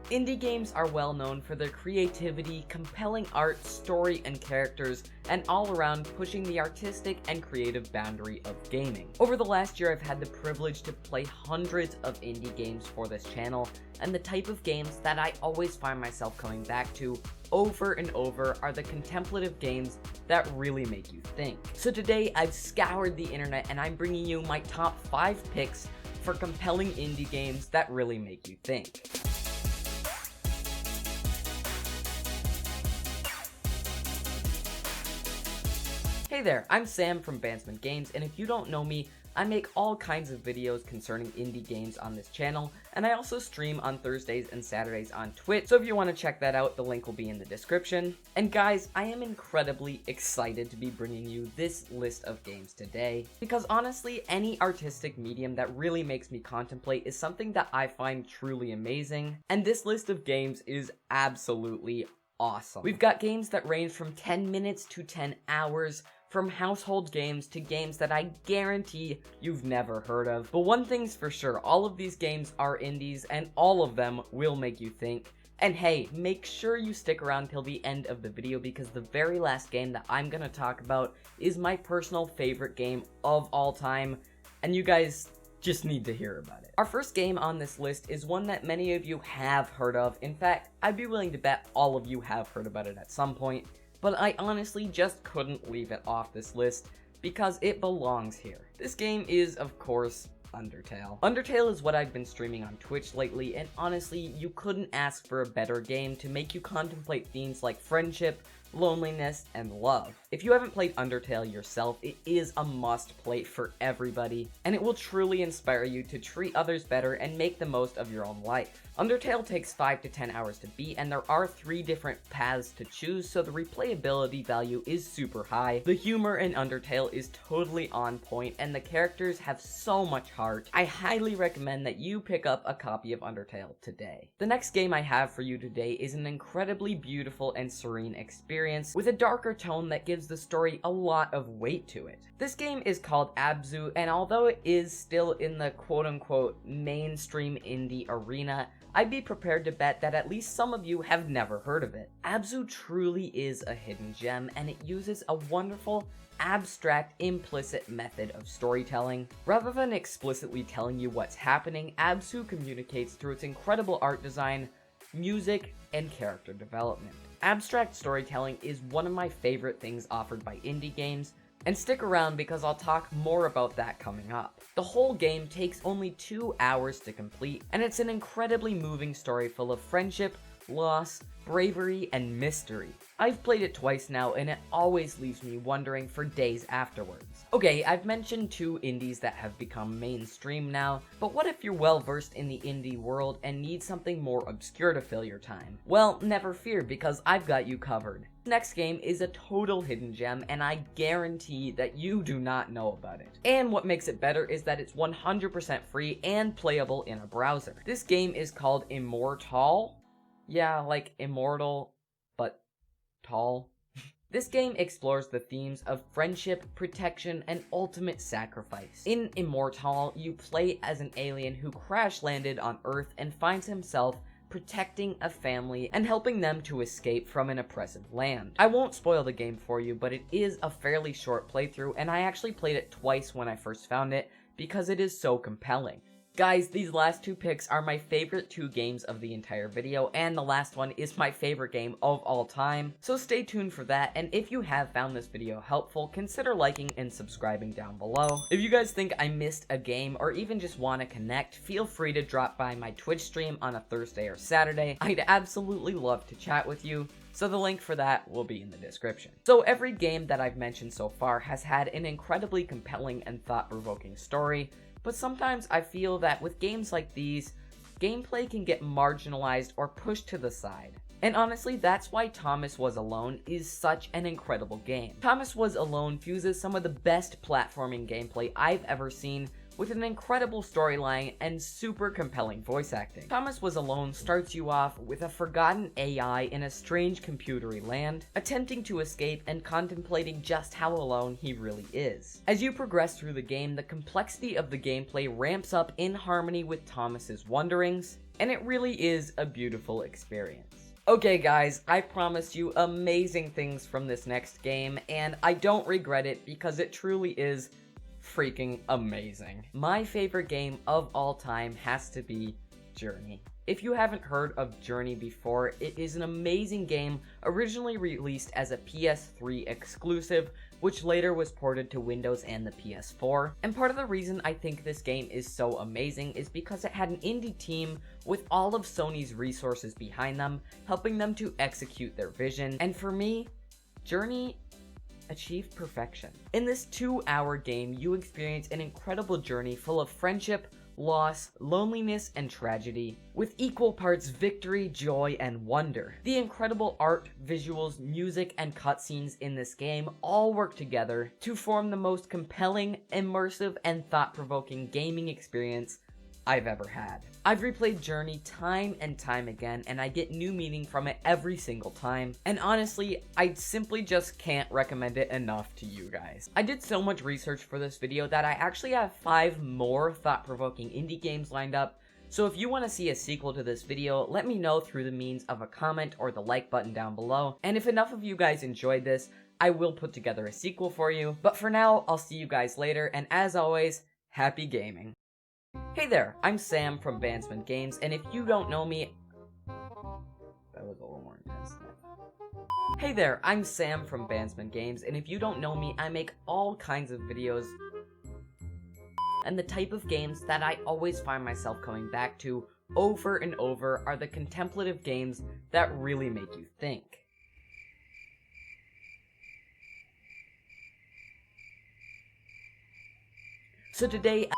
Indie games are well known for their creativity, compelling art, story, and characters, and all around pushing the artistic and creative boundary of gaming. Over the last year, I've had the privilege to play hundreds of indie games for this channel, and the type of games that I always find myself coming back to over and over are the contemplative games that really make you think. So today, I've scoured the internet and I'm bringing you my top 5 picks for compelling indie games that really make you think. Hey there, I'm Sam from Bandsman Games, and if you don't know me, I make all kinds of videos concerning indie games on this channel, and I also stream on Thursdays and Saturdays on Twitch, so if you want to check that out, the link will be in the description. And guys, I am incredibly excited to be bringing you this list of games today, because honestly, any artistic medium that really makes me contemplate is something that I find truly amazing, and this list of games is absolutely awesome. We've got games that range from 10 minutes to 10 hours, from household games to games that I guarantee you've never heard of. But one thing's for sure, all of these games are indies, and all of them will make you think. And hey, make sure you stick around till the end of the video, because the very last game that I'm gonna talk about is my personal favorite game of all time, and you guys just need to hear about it. Our first game on this list is one that many of you have heard of. In fact, I'd be willing to bet all of you have heard about it at some point, but I honestly just couldn't leave it off this list because it belongs here. This game is, of course, Undertale. Undertale is what I've been streaming on Twitch lately, and honestly, you couldn't ask for a better game to make you contemplate themes like friendship, loneliness, and love. If you haven't played Undertale yourself, it is a must play for everybody, and it will truly inspire you to treat others better and make the most of your own life. Undertale takes 5 to 10 hours to beat, and there are 3 different paths to choose, so the replayability value is super high. The humor in Undertale is totally on point, and the characters have so much heart. I highly recommend that you pick up a copy of Undertale today. The next game I have for you today is an incredibly beautiful and serene experience with a darker tone that gives the story a lot of weight to it. This game is called ABZU, and although it is still in the quote-unquote mainstream indie arena, I'd be prepared to bet that at least some of you have never heard of it. ABZU truly is a hidden gem, and it uses a wonderful, abstract, implicit method of storytelling. Rather than explicitly telling you what's happening, ABZU communicates through its incredible art design, music, and character development. Abstract storytelling is one of my favorite things offered by indie games, and stick around because I'll talk more about that coming up. The whole game takes only 2 hours to complete, and it's an incredibly moving story full of friendship, loss, bravery, and mystery. I've played it twice now, and it always leaves me wondering for days afterwards. Okay, I've mentioned 2 indies that have become mainstream now, but what if you're well versed in the indie world and need something more obscure to fill your time? Well, never fear, because I've got you covered. The next game is a total hidden gem, and I guarantee that you do not know about it. And what makes it better is that it's 100% free and playable in a browser. This game is called IMMORTALL. Yeah, like immortal, but tall. This game explores the themes of friendship, protection, and ultimate sacrifice. In IMMORTALL, you play as an alien who crash-landed on Earth and finds himself protecting a family and helping them to escape from an oppressive land. I won't spoil the game for you, but it is a fairly short playthrough, and I actually played it twice when I first found it because it is so compelling. Guys, these last 2 picks are my favorite 2 games of the entire video, and the last one is my favorite game of all time, so stay tuned for that. And if you have found this video helpful, consider liking and subscribing down below. If you guys think I missed a game, or even just want to connect, feel free to drop by my Twitch stream on a Thursday or Saturday. I'd absolutely love to chat with you, so the link for that will be in the description. So every game that I've mentioned so far has had an incredibly compelling and thought-provoking story, but sometimes I feel that with games like these, gameplay can get marginalized or pushed to the side. And honestly, that's why Thomas Was Alone is such an incredible game. Thomas Was Alone fuses some of the best platforming gameplay I've ever seen with an incredible storyline and super compelling voice acting. Thomas Was Alone starts you off with a forgotten AI in a strange computery land, attempting to escape and contemplating just how alone he really is. As you progress through the game, the complexity of the gameplay ramps up in harmony with Thomas's wanderings, and it really is a beautiful experience. Okay guys, I promised you amazing things from this next game, and I don't regret it because it truly is freaking amazing. My favorite game of all time has to be Journey. If you haven't heard of Journey before, it is an amazing game originally released as a PS3 exclusive, which later was ported to Windows and the PS4. And part of the reason I think this game is so amazing is because it had an indie team with all of Sony's resources behind them, helping them to execute their vision. And for me, Journey achieved perfection. In this 2-hour game, you experience an incredible journey full of friendship, loss, loneliness, and tragedy, with equal parts victory, joy, and wonder. The incredible art, visuals, music, and cutscenes in this game all work together to form the most compelling, immersive, and thought-provoking gaming experience I've ever had. I've replayed Journey time and time again, and I get new meaning from it every single time, and honestly, I simply just can't recommend it enough to you guys. I did so much research for this video that I actually have 5 more thought-provoking indie games lined up, so if you want to see a sequel to this video, let me know through the means of a comment or the like button down below, and if enough of you guys enjoyed this, I will put together a sequel for you. But for now, I'll see you guys later, and as always, happy gaming. Hey there, I'm Sam from Bandsman Games, and if you don't know me... That was a little more intense than that. Hey there, I'm Sam from Bandsman Games, and if you don't know me, I make all kinds of videos, and the type of games that I always find myself coming back to over and over are the contemplative games that really make you think. So today,